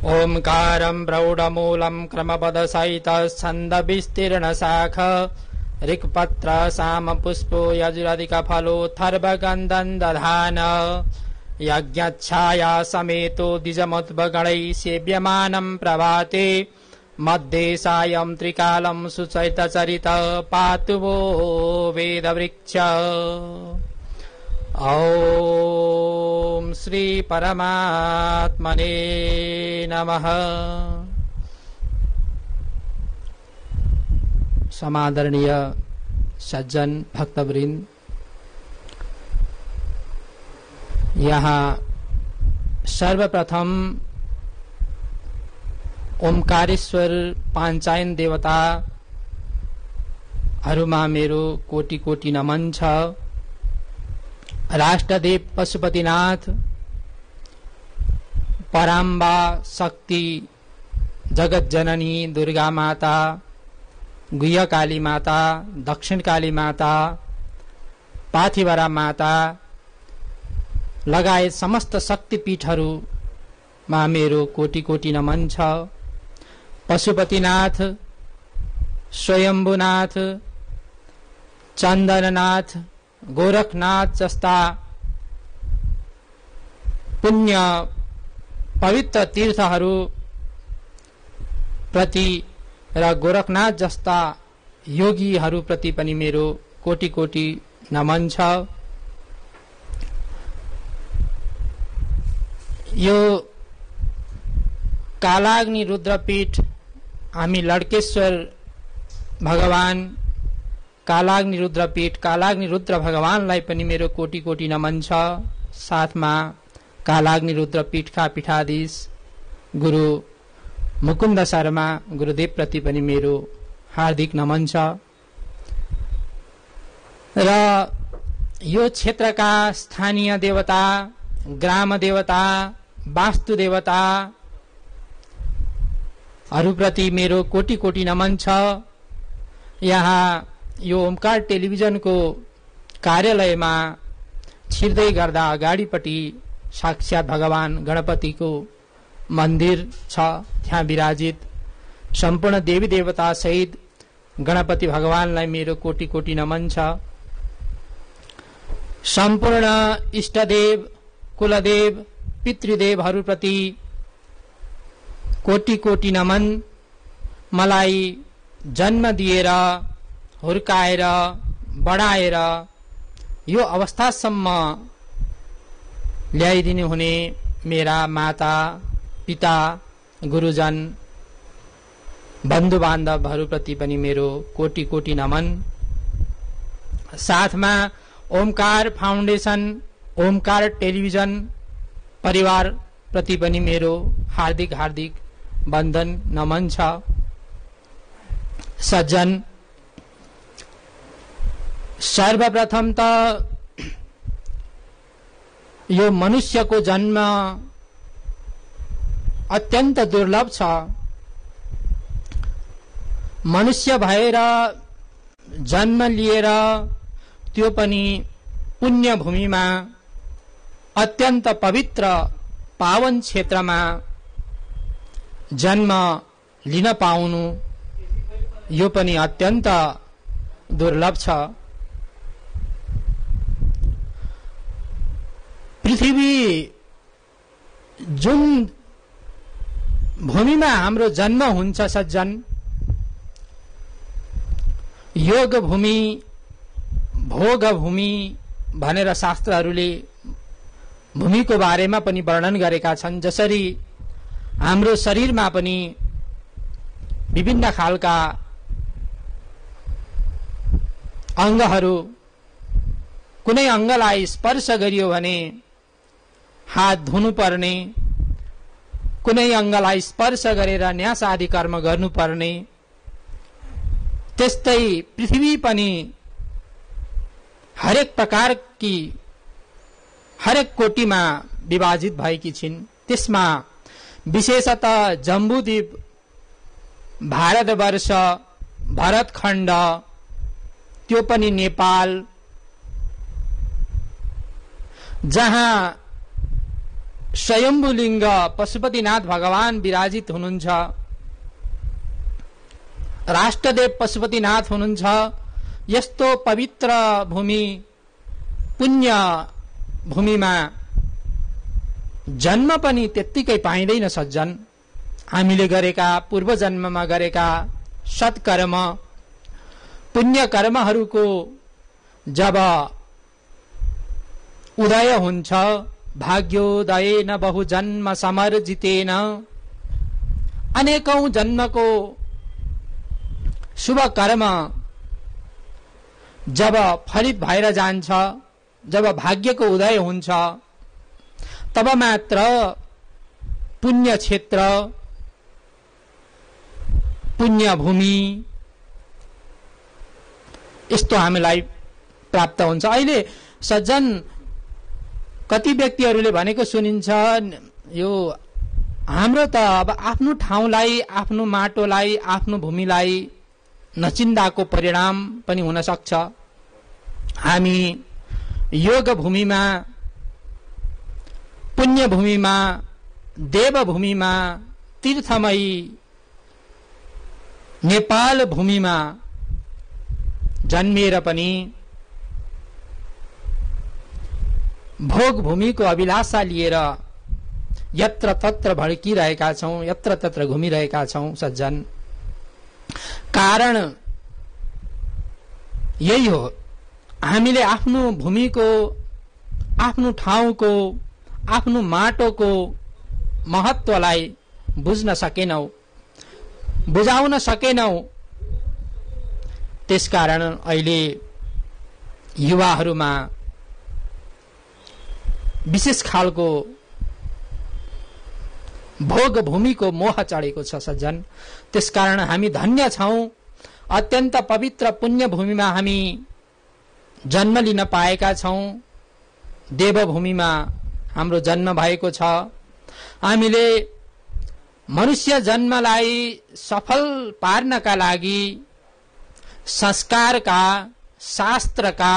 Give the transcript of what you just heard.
ओंकारं प्रौढमूलं क्रमपदसहित छन्दविस्तीर्णशाख ऋक्पत्र सामपुष्पो यजुरधिकफलोत्थर्वगन्धं दधान यज्ञच्छाया समेतो द्विजमुद्भगणैः सेव्यमानं प्रभाते मध्ये सायं त्रिकालं सुचरितचरित पातु वो वेदवृक्ष। ॐ श्री परमात्मने नमः। समादरणीय सज्जन भक्तवृंद, यहाँ सर्वप्रथम ओमकारेश्वर पांचायन देवताहरूमा मेरो कोटि कोटि नमन छ। राष्ट्रदेव पशुपतिनाथ, पराम्बा शक्ति जगत जननी दुर्गा माता, गुह्य काली माता, दक्षिण काली माता, पाथिभरा माता लगायत समस्त शक्तिपीठहरूमा मेरो कोटि कोटि नमन छ। पशुपतिनाथ, स्वयम्भुनाथ, चन्दननाथ, गोरखनाथ जस्ता पुण्य पवित्र तीर्थहरू प्रति र गोरखनाथ जस्ता योगीहरू प्रति पनि मेरो कोटि कोटि नमन छ। यो कालाग्नि रुद्रपीठ हामी लड्केश्वर भगवान कालाग्नि रुद्रपीठ कालाग्नि रुद्र भगवानलाई पनि मेरो कोटि कोटि नमन छ। साथमा कालाग्नि रुद्रपीठका पीठाधीश गुरु मुकुन्द शर्मा गुरुदेव प्रति पनि मेरो हार्दिक नमन छ। र यो क्षेत्रका स्थानीय देवता, ग्राम देवता, वास्तु देवताहरूप्रति मेरो कोटि कोटि नमन छ। यहाँ यो ओमकार टेलिभिजनको कार्यालयमा छिर्दै गर्दा अगाडिपट्टि साक्षात भगवान गणपतिको मन्दिर छ। त्यहाँ विराजित सम्पूर्ण देवी देवता सहित गणपति भगवानलाई मेरो कोटि कोटि नमन छ। सम्पूर्ण इष्टदेव, कुलदेव, पितृदेवहरूप्रति कोटि कोटि नमन। मलाई जन्म दिएर, हुर्काएर, बढाएर यो अवस्थासम्म ल्याइदिनु हुने मेरा माता, पिता, गुरुजन, बन्धु बान्धवहरूप्रति पनि मेरो कोटि कोटि नमन। साथमा ओमकार फाउन्डेसन, ओमकार टेलिभिजन परिवार प्रति पनि मेरो हार्दिक हार्दिक वन्दन नमन छ। सज्जन, सर्वप्रथम त यो मनुष्यको जन्म अत्यन्त दुर्लभ छ। मनुष्य भएर जन्म लिएर त्यो पनि पुण्य भूमिमा, अत्यन्त पवित्र पावन क्षेत्रमा जन्म लिन पाउनु यो पनि अत्यन्त दुर्लभ छ। पृथ्वी जुन भूमिमा हाम्रो जन्म हुन्छ सज्जन, योग भूमि, भोग भूमि भनेर शास्त्रहरूले भूमिको बारेमा पनि वर्णन गरेका छन्। जसरी हाम्रो शरीरमा पनि विभिन्न खालका अंगहरू, कुनै अंगलाई स्पर्श गरियो भने हात धुनु पर्ने, कुनै अंगलाई स्पर्श गरेर न्यास आदि कर्म गर्नुपर्ने, त्यस्तै पृथ्वी पनि हरेक प्रकारकी हरेक कोटिमा विभाजित भएकी छिन्। त्यसमा विशेषतः जम्बूद्वीप, भारतवर्ष, भरतखण्ड, त्यो पनि नेपाल, जहाँ स्वयम्भुलिङ्ग पशुपतिनाथ भगवान विराजित हुनुहुन्छ। राष्ट्रदेव पशुपतिनाथ हुनुहुन्छ। यस्तो पवित्र भूमि, पुण्य भूमिमा जन्म पनि त्यत्तिकै पाइँदैन सज्जन। हामीले गरेका पूर्व जन्ममा गरेका सत्कर्म, पुण्य कर्महरूको जब उदय हुन्छ, भाग्योदयेन बहुजन्म समर्जितेन, अनेकौं जन्मको शुभ कर्म जब फलित भएर जान्छ, जब भाग्यको उदय हुन्छ, तब मात्र पुण्य क्षेत्र, पुण्य भूमि यस्तो हामीलाई प्राप्त हुन्छ। अहिले सज्जन कति व्यक्तिहरूले भनेको सुनिन्छ, यो हाम्रो त अब आफ्नो ठाउँलाई, आफ्नो माटोलाई, आफ्नो भूमिलाई नचिन्दाको परिणाम पनि हुन सक्छ। हामी योग भूमिमा, पुण्य भूमिमा, देव भूमिमा, तीर्थमयी नेपाल भूमिमा जन्मिएर पनि भोग भूमिको अभिलाषा लिएर यत्र तत्र भड्किरहेका छौं, यत्र तत्र घुमिरहेका छौं सज्जन। कारण यही हो, हामीले आफ्नो भूमिको, आफ्नो ठाउँको, आफ्नो माटोको महत्वलाई बुझ्न सकेनौ, बुझाउन सकेनौ। त्यसकारण अहिले युवाहरूमा विशेष खालको भोग भूमिको मोह चढेको छ सज्जन। त्यसकारण हामी धन्य छौं, अत्यन्त पवित्र पुण्य भूमिमा हामी जन्म लिन पाएका छौं। देवभूमिमा हाम्रो जन्म भएको छ। हामीले मनुष्य जन्मलाई सफल पार्नका लागि संस्कारका, शास्त्रका